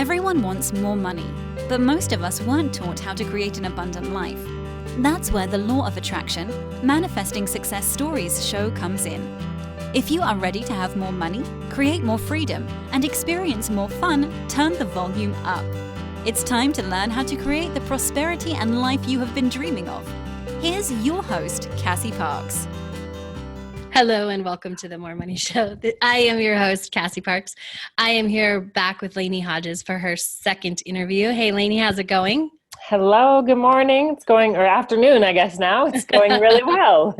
Everyone wants more money, but most of us weren't taught how to create an abundant life. That's where the law of attraction, manifesting success stories show comes in. If you are ready to have more money, create more freedom, and experience more fun, turn the volume up. It's time to learn how to create the prosperity and life you have been dreaming of. Here's your host, Cassie Parks. Hello and welcome to the More Money Show. I am your host, Cassie Parks. I am here back with Lainie Hodges for her second interview. Hey, Lainie, how's it going? Hello, good morning. It's going, or afternoon, I guess now. It's going really well.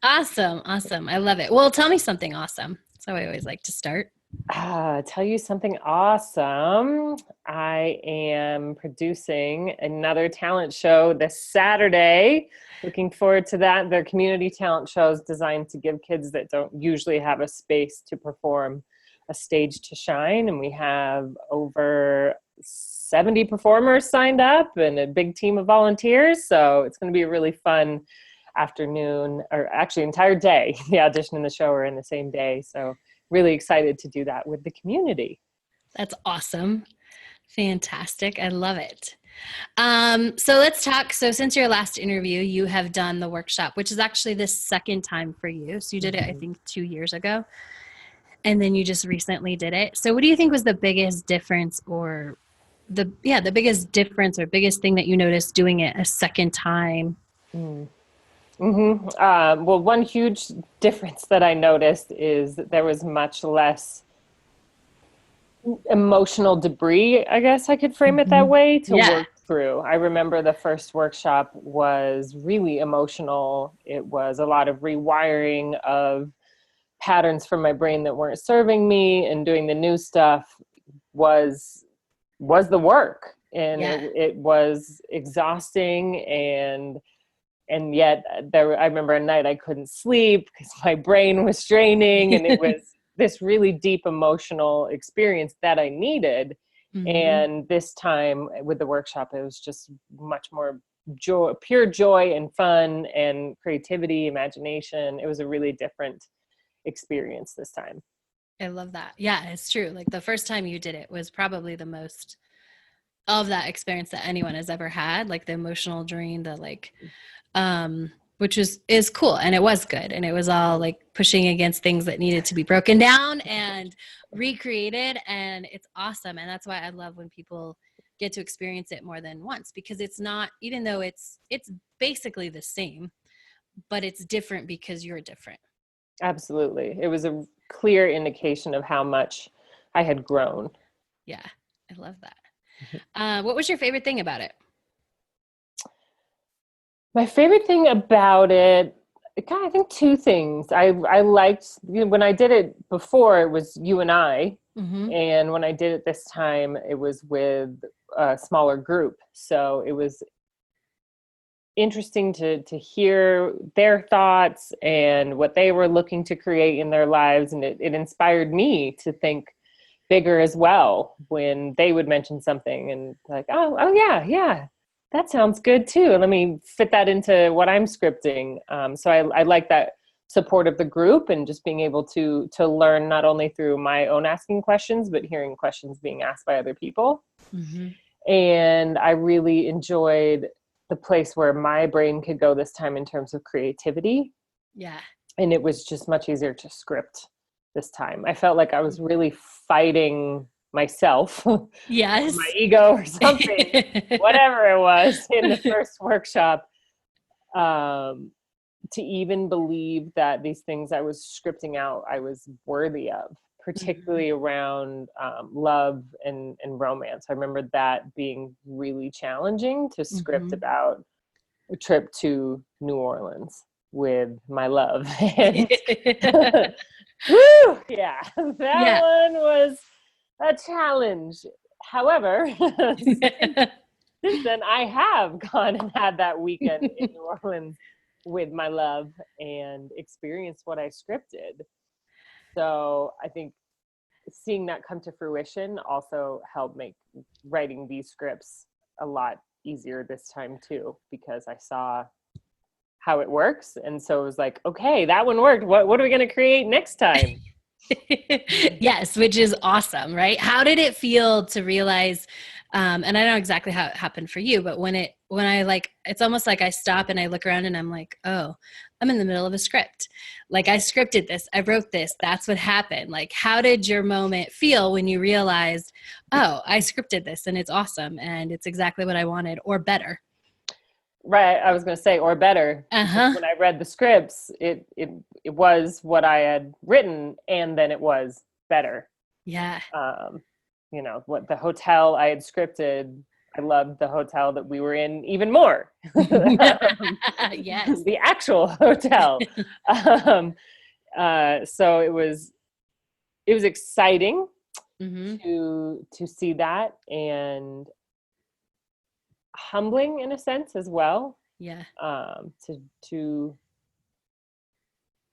Awesome. I love it. Well, tell me something awesome. That's how I always like to start. Tell you something awesome. I am producing another talent show this Saturday. Looking forward to that. They're community talent shows designed to give kids that don't usually have a space to perform a stage to shine. And we have over 70 performers signed up and a big team of volunteers. So it's going to be a really fun afternoon, or actually entire day. The audition and the show are in the same day. So really excited to do that with the community. That's awesome. Fantastic. I love it. So let's talk. So since your last interview, you have done the workshop, which is actually the second time for you. So you did it, I think, 2 years ago. And then you just recently did it. So what do you think was the biggest difference or the biggest difference or biggest thing that you noticed doing it a second time? Well, one huge difference that I noticed is that there was much less emotional debris, I guess I could frame it that way, to work through. I remember the first workshop was really emotional. It was a lot of rewiring of patterns from my brain that weren't serving me, and doing the new stuff was the work. And it was exhausting, and yet I remember a night I couldn't sleep because my brain was straining, and it was this really deep emotional experience that I needed. And this time with the workshop, it was just much more joy, pure joy and fun and creativity, imagination. It was a really different experience this time. I love that. Yeah, it's true. Like the first time you did it was probably the most of that experience that anyone has ever had, like the emotional drain, the which is cool. And it was good. And it was all like pushing against things that needed to be broken down and recreated. And it's awesome. And that's why I love when people get to experience it more than once, because it's not, even though it's basically the same, but it's different because you're different. Absolutely. It was a clear indication of how much I had grown. Yeah. I love that. What was your favorite thing about it? My favorite thing about it, I think two things. I liked, when I did it before, it was you and I. And when I did it this time, it was with a smaller group. So it was interesting to hear their thoughts and what they were looking to create in their lives. And it inspired me to think bigger as well when they would mention something and like, oh yeah. That sounds good too. Let me fit that into what I'm scripting. So I like that support of the group and just being able to learn not only through my own asking questions, but hearing questions being asked by other people. And I really enjoyed the place where my brain could go this time in terms of creativity. Yeah. And it was just much easier to script this time. I felt like I was really fighting myself, yes, my ego or something, whatever it was in the first workshop, to even believe that these things I was scripting out, I was worthy of, particularly around love and romance. I remember that being really challenging to script about a trip to New Orleans with my love. And woo, that one was a challenge. However, since then I have gone and had that weekend in New Orleans with my love and experienced what I scripted. So I think seeing that come to fruition also helped make writing these scripts a lot easier this time too, because I saw how it works. And so it was like, okay, that one worked. What are we going to create next time? Yes, which is awesome, right? How did it feel to realize, and I know exactly how it happened for you, but when I like, it's almost like I stop and I look around and I'm like, oh, I'm in the middle of a script. Like I scripted this, I wrote this, that's what happened. Like, how did your moment feel when you realized, oh, I scripted this and it's awesome and it's exactly what I wanted or better? Right. I was going to say, or better. Uh-huh. When I read the scripts, it was what I had written, and then it was better. Yeah. What the hotel I had scripted, I loved the hotel that we were in even more. Yes. The actual hotel. So it was exciting to see that, and humbling in a sense as well. Yeah. To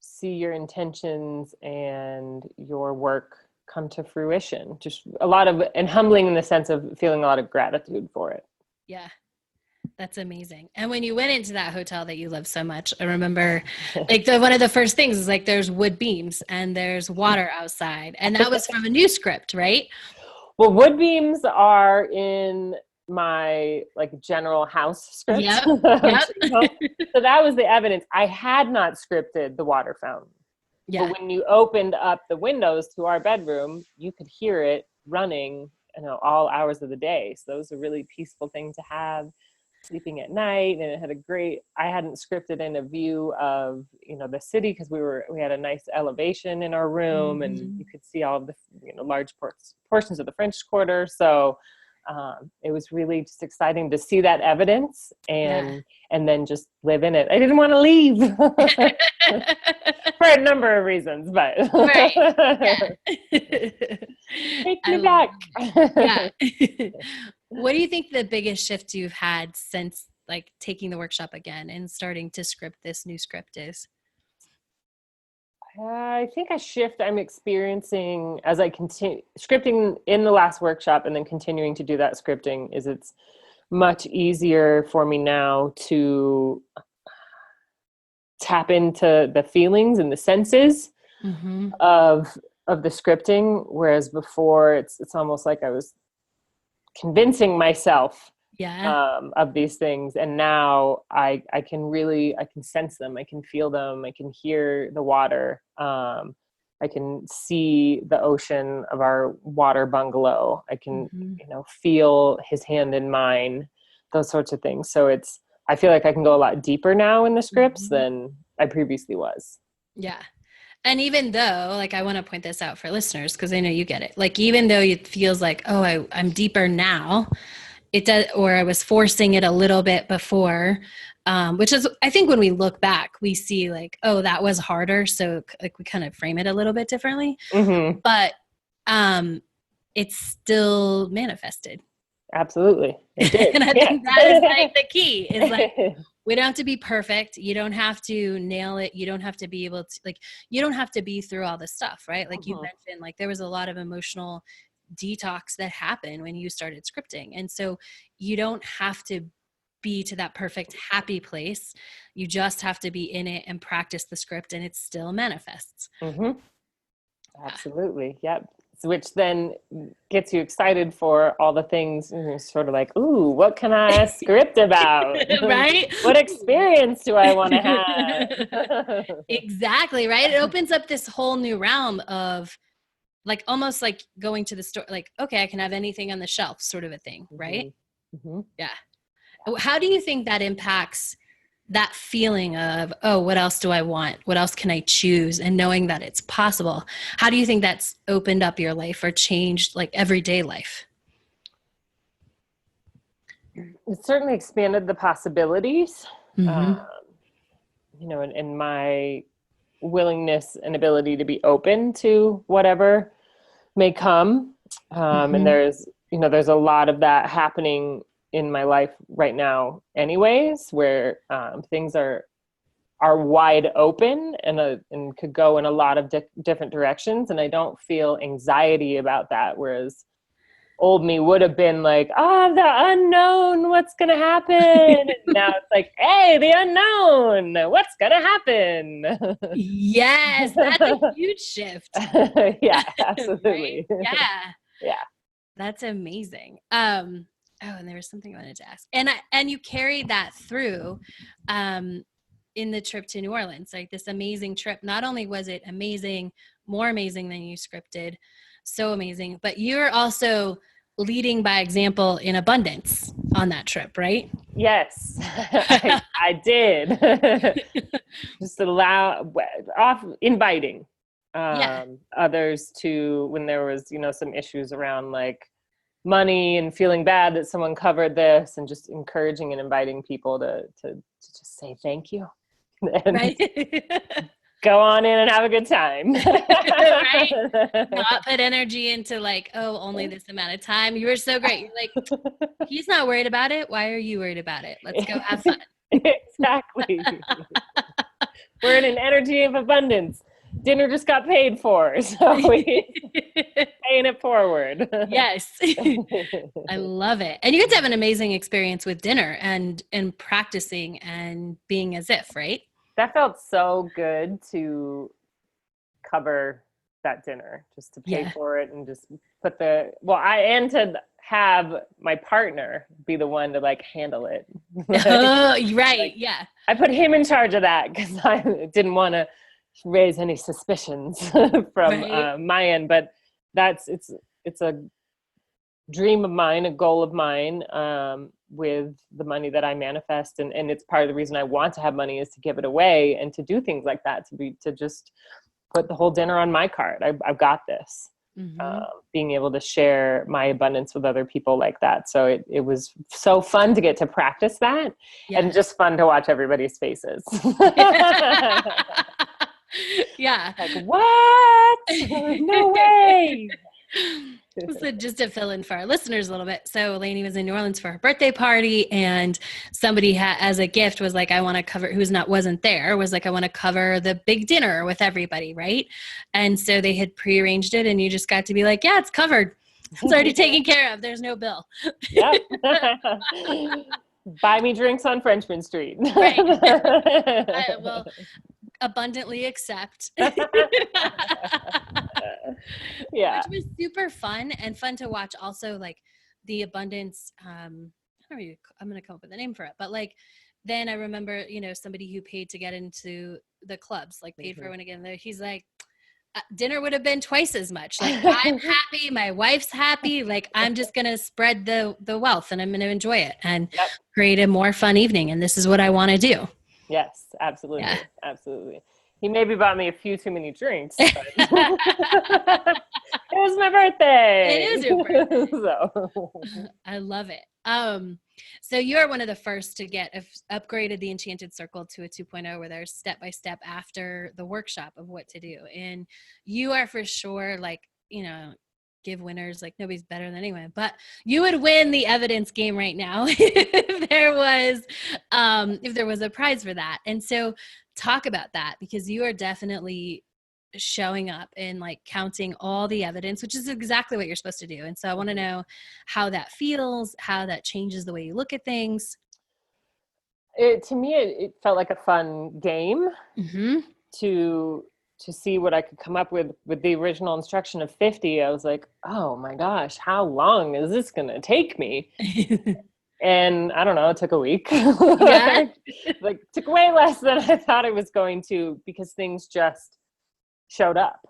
see your intentions and your work come to fruition. Just and humbling in the sense of feeling a lot of gratitude for it. Yeah. That's amazing. And when you went into that hotel that you love so much, I remember like one of the first things is like there's wood beams and there's water outside. And that was from a new script, right? Well, wood beams are in my like general house script. Yep. So that was the evidence. I had not scripted the water fountain. Yeah. But when you opened up the windows to our bedroom, you could hear it running, all hours of the day. So it was a really peaceful thing to have, sleeping at night. And it had I hadn't scripted in a view of, the city, because we had a nice elevation in our room, and you could see all of the, large portions of the French Quarter. So it was really just exciting to see that evidence and then just live in it. I didn't want to leave for a number of reasons, but take me back. What do you think the biggest shift you've had since like taking the workshop again and starting to script this new script is? I think a shift I'm experiencing as I continue scripting in the last workshop and then continuing to do that scripting is it's much easier for me now to tap into the feelings and the senses of the scripting, whereas before it's almost like I was convincing myself of these things, and now I can sense them, I can feel them, I can hear the water, I can see the ocean of our water bungalow, I can feel his hand in mine, those sorts of things. So I feel like I can go a lot deeper now in the scripts than I previously was. Yeah. And even though, like, I want to point this out for listeners, because I know you get it. Like, even though it feels like, oh, I'm deeper now, it does, or I was forcing it a little bit before, which is, I think when we look back, we see like, oh, that was harder. So like we kind of frame it a little bit differently, but it's still manifested. Absolutely. It did. And I think that is like the key is like, we don't have to be perfect. You don't have to nail it. You don't have to be able to you don't have to be through all this stuff, right? Like you mentioned, like there was a lot of emotional detox that happened when you started scripting. And so you don't have to be to that perfect happy place. You just have to be in it and practice the script, and it still manifests. Absolutely. Yep. Which then gets you excited for all the things, sort of like, ooh, what can I script about? Right? What experience do I want to have? Exactly, right? It opens up this whole new realm of like almost like going to the store, like, okay, I can have anything on the shelf sort of a thing, right? Yeah. How do you think that impacts that feeling of, oh, what else do I want? What else can I choose? And knowing that it's possible. How do you think that's opened up your life or changed like everyday life? It certainly expanded the possibilities, and my willingness and ability to be open to whatever may come. And there's a lot of that happening in my life right now anyways, where things are wide open and could go in a lot of different directions. And I don't feel anxiety about that. Whereas old me would have been like, oh, the unknown, what's going to happen? And now it's like, hey, the unknown, what's going to happen? Yes, that's a huge shift. Yeah, absolutely. Right? Yeah. Yeah. That's amazing. And there was something I wanted to ask. And you carried that through in the trip to New Orleans, like this amazing trip. Not only was it amazing, more amazing than you scripted, so amazing, but you're also leading by example in abundance on that trip, right? Yes, I did. Just inviting others to, when there was, some issues around like money and feeling bad that someone covered this, and just encouraging and inviting people to just say thank you and go on in and have a good time. Right? Not put energy into like, oh, only this amount of time. You were so great. You're like, he's not worried about it. Why are you worried about it? Let's go have fun. Exactly. We're in an energy of abundance. Dinner just got paid for, so we paying it forward. Yes. I love it. And you get to have an amazing experience with dinner and practicing and being as if, right? That felt so good to cover that dinner, just to pay for it and just put and to have my partner be the one to like handle it. Oh, right. Like, yeah. I put him in charge of that because I didn't want to raise any suspicions from my end, but it's a dream of mine, a goal of mine, with the money that I manifest. And it's part of the reason I want to have money is to give it away and to do things like that, to just put the whole dinner on my card. I've got this. Mm-hmm. Being able to share my abundance with other people like that. So it was so fun to get to practice that, and just fun to watch everybody's faces. Yeah. Like, what? No way. So just to fill in for our listeners a little bit. So Lainie was in New Orleans for her birthday party, and somebody as a gift was like, I want to cover, wasn't there, was like, I want to cover the big dinner with everybody. Right. And so they had prearranged it, and you just got to be like, yeah, it's covered. It's already taken care of. There's no bill. Yep. Buy me drinks on Frenchman Street. Right. Well, abundantly accept. Yeah. Which was super fun to watch. Also, like the abundance, I'm going to come up with a name for it, but like, then I remember, somebody who paid to get into the clubs, like paid for one again there. He's like, dinner would have been twice as much. Like, I'm happy. My wife's happy. Like, I'm just going to spread the wealth, and I'm going to enjoy it and create a more fun evening. And this is what I want to do. Yes, absolutely. Yeah. Absolutely. He maybe bought me a few too many drinks, but it was my birthday. It is your birthday. So. I love it. So you're one of the first to get upgraded the Enchanted Circle to a 2.0, where there's step-by-step after the workshop of what to do. And you are for sure like, give winners, like nobody's better than anyone, but you would win the evidence game right now if there was a prize for that. And so talk about that, because you are definitely showing up and like counting all the evidence, which is exactly what you're supposed to do. And so I want to know how that feels, how that changes the way you look at things. To me, it felt like a fun game. Mm-hmm. to see what I could come up with the original instruction of 50. I was like, oh my gosh, how long is this going to take me? And I don't know, it took a week. Yeah. Like took way less than I thought it was going to, because things just showed up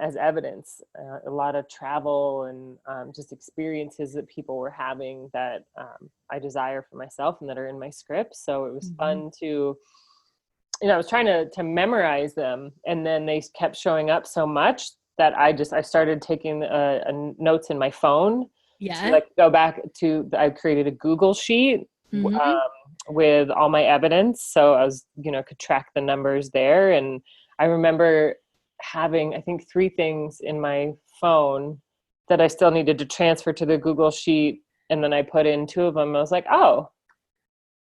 as evidence. A lot of travel and just experiences that people were having that I desire for myself and that are in my script. So it was fun to, I was trying to memorize them, and then they kept showing up so much that I started taking notes in my phone. Yeah. To like go back to, I created a Google sheet with all my evidence. So I was, could track the numbers there. And I remember having, I think 3 things in my phone that I still needed to transfer to the Google sheet. And then I put in 2 of them. I was like, oh,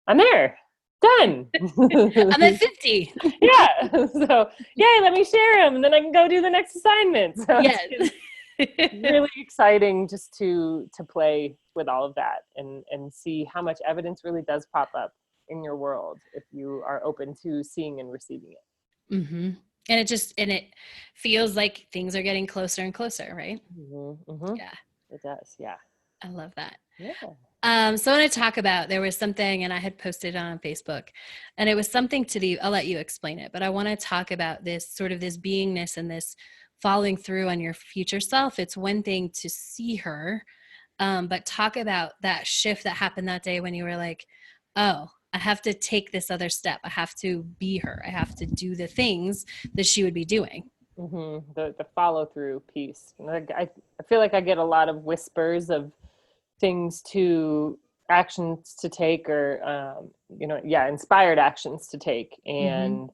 I'm there. Done. I'm at 50. Yeah. So, yay, let me share them, and then I can go do the next assignment. So yes. really exciting just to play with all of that and see how much evidence really does pop up in your world if you are open to seeing and receiving it. Mm-hmm. And it feels like things are getting closer and closer, right? Mm-hmm, mm-hmm. Yeah, it does. Yeah, I love that. yeah. So I want to talk about, there was something, and I had posted on Facebook, and it was something I'll let you explain it, but I want to talk about this sort of this beingness and this following through on your future self. It's one thing to see her, but talk about that shift that happened that day when you were like, oh, I have to take this other step. I have to be her. I have to do the things that she would be doing. Mm-hmm. The follow through piece. I feel like I get a lot of whispers of things actions to take, or inspired actions to take, and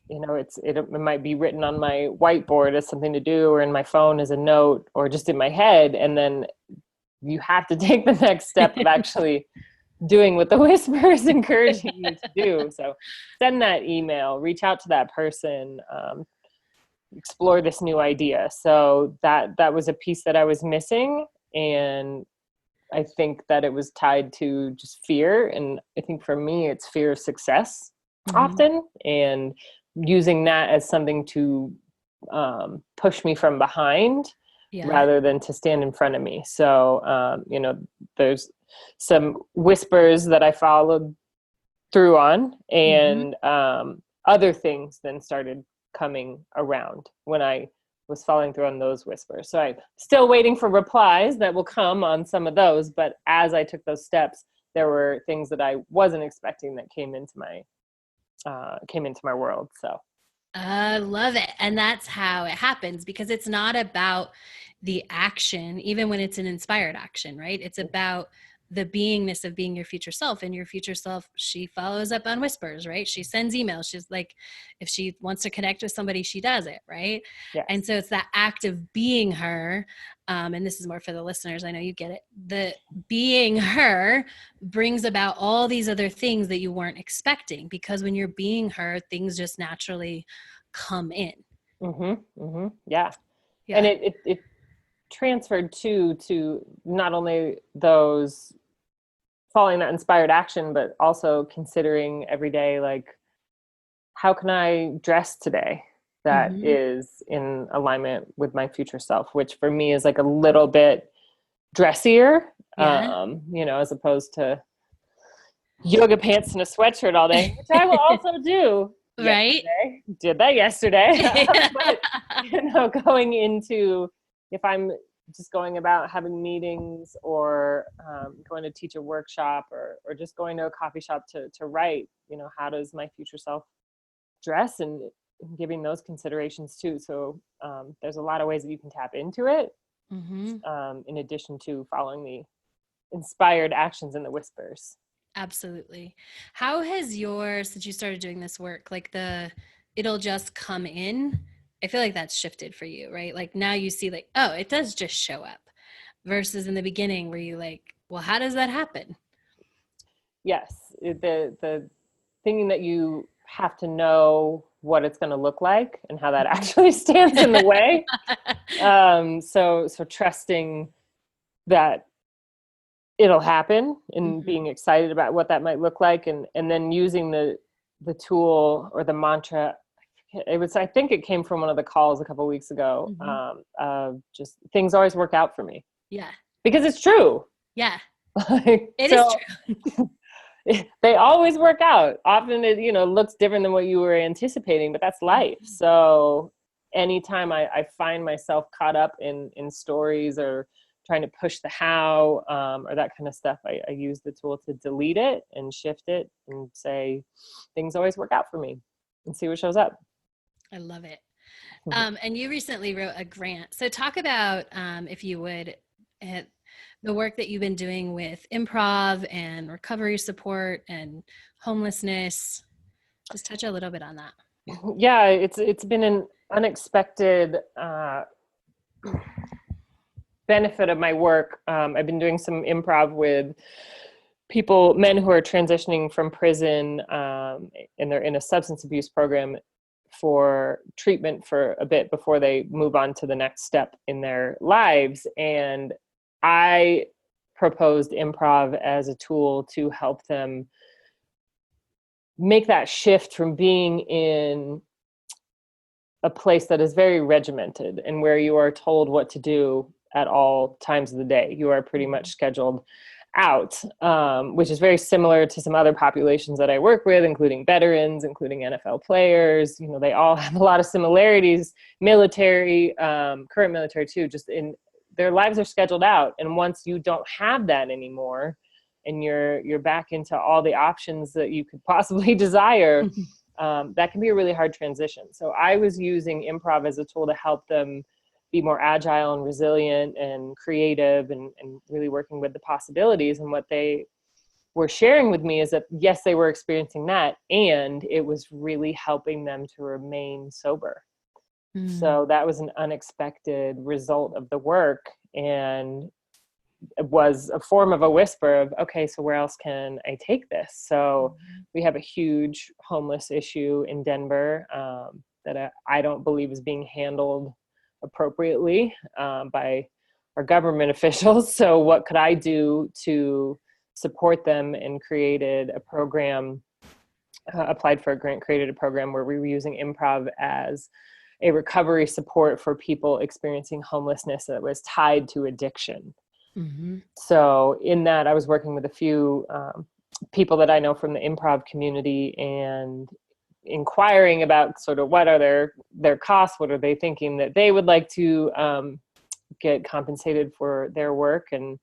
it might be written on my whiteboard as something to do, or in my phone as a note, or just in my head, and then you have to take the next step of actually doing what the whisper is encouraging you to do. So send that email, reach out to that person, explore this new idea. So that was a piece that I was missing, and I think that it was tied to just fear. And I think for me, it's fear of success often, and using that as something to push me from behind rather than to stand in front of me. So, there's some whispers that I followed through on, and other things then started coming around when I was following through on those whispers. So I'm still waiting for replies that will come on some of those. But as I took those steps, there were things that I wasn't expecting that came into my world. So I love it. And that's how it happens, because it's not about the action, even when it's an inspired action, right? It's about the beingness of being your future self. And your future self, she follows up on whispers, right? She sends emails. She's like, if she wants to connect with somebody, she does it, right? yes. And so it's that act of being her. And this is more for the listeners. I know you get it. The being her brings about all these other things that you weren't expecting, because when you're being her, things just naturally come in. Yeah. And it transferred to not only those following that inspired action, but also considering every day, like, how can I dress today that is in alignment with my future self, which for me is like a little bit dressier, as opposed to yoga pants and a sweatshirt all day, which I will also do. Right. Did that yesterday. But, going into, if I'm just going about having meetings, or going to teach a workshop, or just going to a coffee shop to write, how does my future self dress, and giving those considerations too. So there's a lot of ways that you can tap into it, in addition to following the inspired actions and the whispers. Absolutely. How has since you started doing this work, like it'll just come in, I feel like that's shifted for you, right? Like now you see like, oh, it does just show up, versus in the beginning where you like, well, how does that happen? Yes. The thinking that you have to know what it's going to look like and how that actually stands in the way. So trusting that it'll happen, and being excited about what that might look like, and then using the tool or the mantra. I think it came from one of the calls a couple of weeks ago. Just things always work out for me. Yeah. Because it's true. Yeah. It is true. They always work out. Often it, looks different than what you were anticipating, but that's life. So anytime I find myself caught up in stories, or trying to push the how, or that kind of stuff, I use the tool to delete it and shift it and say, things always work out for me, and see what shows up. I love it. And you recently wrote a grant. So talk about, if you would, the work that you've been doing with improv and recovery support and homelessness. Just touch a little bit on that. Yeah, it's been an unexpected benefit of my work. I've been doing some improv with men who are transitioning from prison, and they're in a substance abuse program for treatment for a bit before they move on to the next step in their lives. And I proposed improv as a tool to help them make that shift from being in a place that is very regimented and where you are told what to do at all times of the day. You are pretty much scheduled out, which is very similar to some other populations that I work with, including veterans, including NFL players. You know, they all have a lot of similarities. Military, current military too, just in their lives are scheduled out. And once you don't have that anymore, and you're back into all the options that you could possibly desire, that can be a really hard transition. So I was using improv as a tool to help them be more agile and resilient and creative, and really working with the possibilities. And what they were sharing with me is that, yes, they were experiencing that, and it was really helping them to remain sober. So that was an unexpected result of the work. And it was a form of a whisper of, okay, so where else can I take this? So we have a huge homeless issue in Denver that I don't believe is being handled appropriately by our government officials. So what could I do to support them? And created a program, applied for a grant, created a program where we were using improv as a recovery support for people experiencing homelessness that was tied to addiction. So in that, I was working with a few people that I know from the improv community and inquiring about sort of what are their costs, what are they thinking that they would like to get compensated for their work, and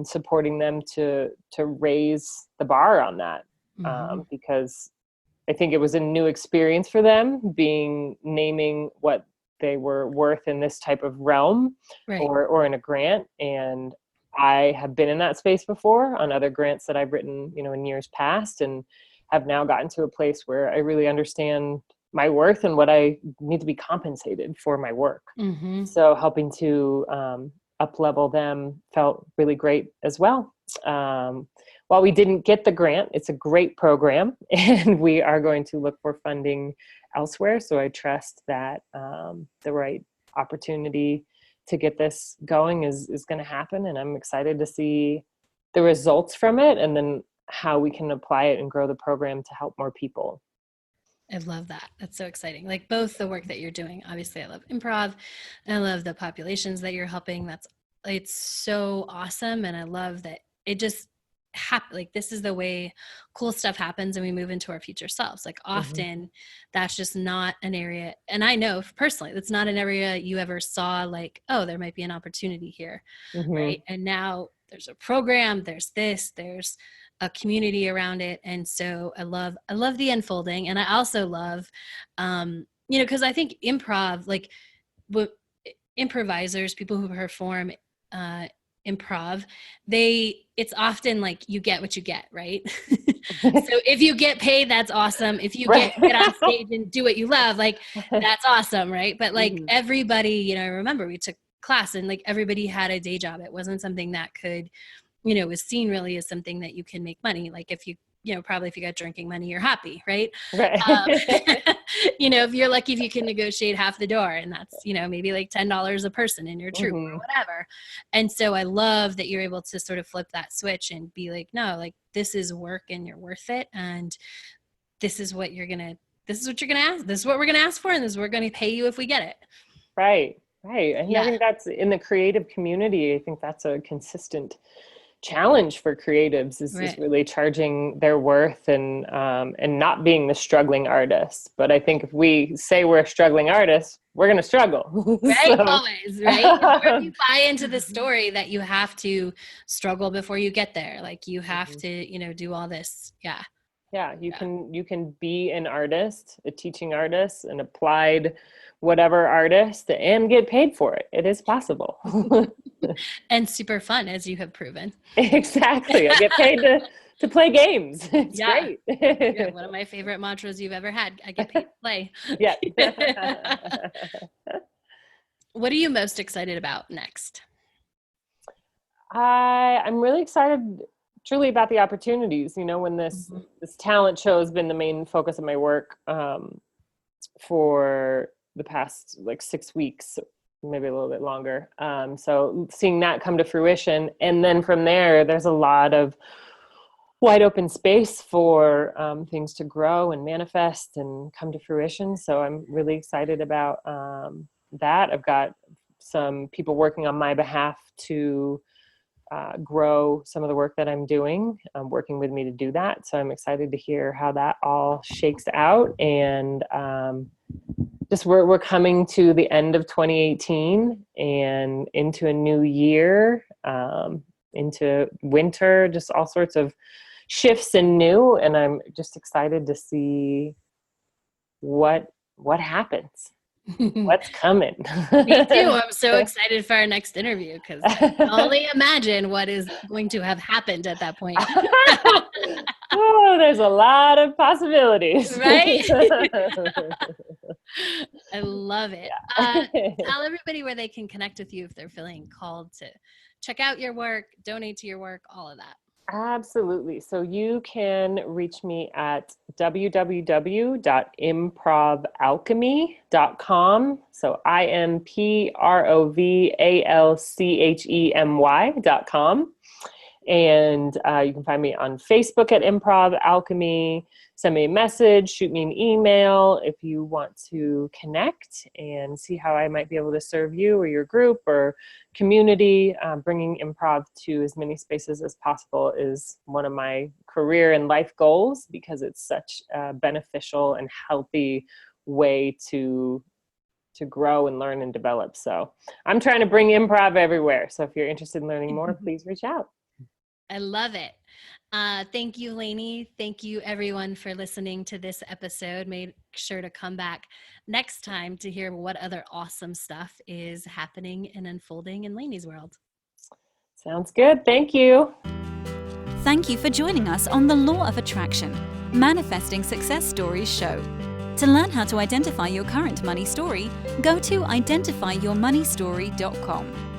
supporting them to raise the bar on that, because I think it was a new experience for them, naming what they were worth in this type of realm, right, or in a grant. And I have been in that space before on other grants that I've written, in years past, and have now gotten to a place where I really understand my worth and what I need to be compensated for my work. So helping to up-level them felt really great as well. While we didn't get the grant, it's a great program, and we are going to look for funding elsewhere. So I trust that the right opportunity to get this going is going to happen. And I'm excited to see the results from it, and then how we can apply it and grow the program to help more people. I love that. That's so exciting. Like both the work that you're doing, obviously I love improv, and I love the populations that you're helping. It's so awesome. And I love that it just like this is the way cool stuff happens, and we move into our future selves. Like often that's just not an area, and I know personally that's not an area you ever saw like, oh, there might be an opportunity here, right? And now there's a program, there's a community around it. And so I love the unfolding. And I also love because I think improv, like improvisers, people who perform improv, it's often like you get what you get, right? So if you get paid, that's awesome. If you get on stage and do what you love, like that's awesome, right? But like everybody, I remember we took class, and like everybody had a day job. It wasn't something that could, was seen really as something that you can make money. Like if you, probably if you got drinking money, you're happy, right? Right. If you're lucky, if you can negotiate half the door, and that's, maybe like $10 a person in your troupe or whatever. And so I love that you're able to sort of flip that switch and be like, no, like this is work and you're worth it. And this is what you're going to ask. This is what we're going to ask for. And this is what we're going to pay you if we get it. Right. And I think that's in the creative community. I think that's a consistent challenge for creatives is really charging their worth and not being the struggling artist. But I think if we say we're a struggling artist, we're going to struggle. Right. Always. Right. If you buy into the story that you have to struggle before you get there, like you have to, do all this. Yeah. Yeah. You can be an artist, a teaching artist, an applied whatever artist, and get paid for it. It is possible. And super fun, as you have proven. Exactly. I get paid to play games. It's great. One of my favorite mantras you've ever had. I get paid to play. Yeah. What are you most excited about next? I'm really excited truly about the opportunities, when this talent show has been the main focus of my work. for the past like 6 weeks, maybe a little bit longer. So seeing that come to fruition. And then from there, there's a lot of wide open space for things to grow and manifest and come to fruition. So I'm really excited about that. I've got some people working on my behalf to grow some of the work that I'm doing, working with me to do that. So I'm excited to hear how that all shakes out. And just we're coming to the end of 2018 and into a new year, into winter, just all sorts of shifts and new. And I'm just excited to see what happens. What's coming? Me too. I'm so excited for our next interview because I can only imagine what is going to have happened at that point. Oh, there's a lot of possibilities. Right? I love it. Yeah. Tell everybody where they can connect with you if they're feeling called to check out your work, donate to your work, all of that. Absolutely. So you can reach me at www.improvalchemy.com. So improvalchemy.com. And you can find me on Facebook at Improv Alchemy. Send me a message, shoot me an email if you want to connect and see how I might be able to serve you or your group or community. Bringing improv to as many spaces as possible is one of my career and life goals because it's such a beneficial and healthy way to grow and learn and develop. So I'm trying to bring improv everywhere. So if you're interested in learning more, please reach out. I love it. Thank you, Lainie. Thank you, everyone, for listening to this episode. Make sure to come back next time to hear what other awesome stuff is happening and unfolding in Lainie's world. Sounds good. Thank you. Thank you for joining us on the Law of Attraction, Manifesting Success Stories show. To learn how to identify your current money story, go to identifyyourmoneystory.com.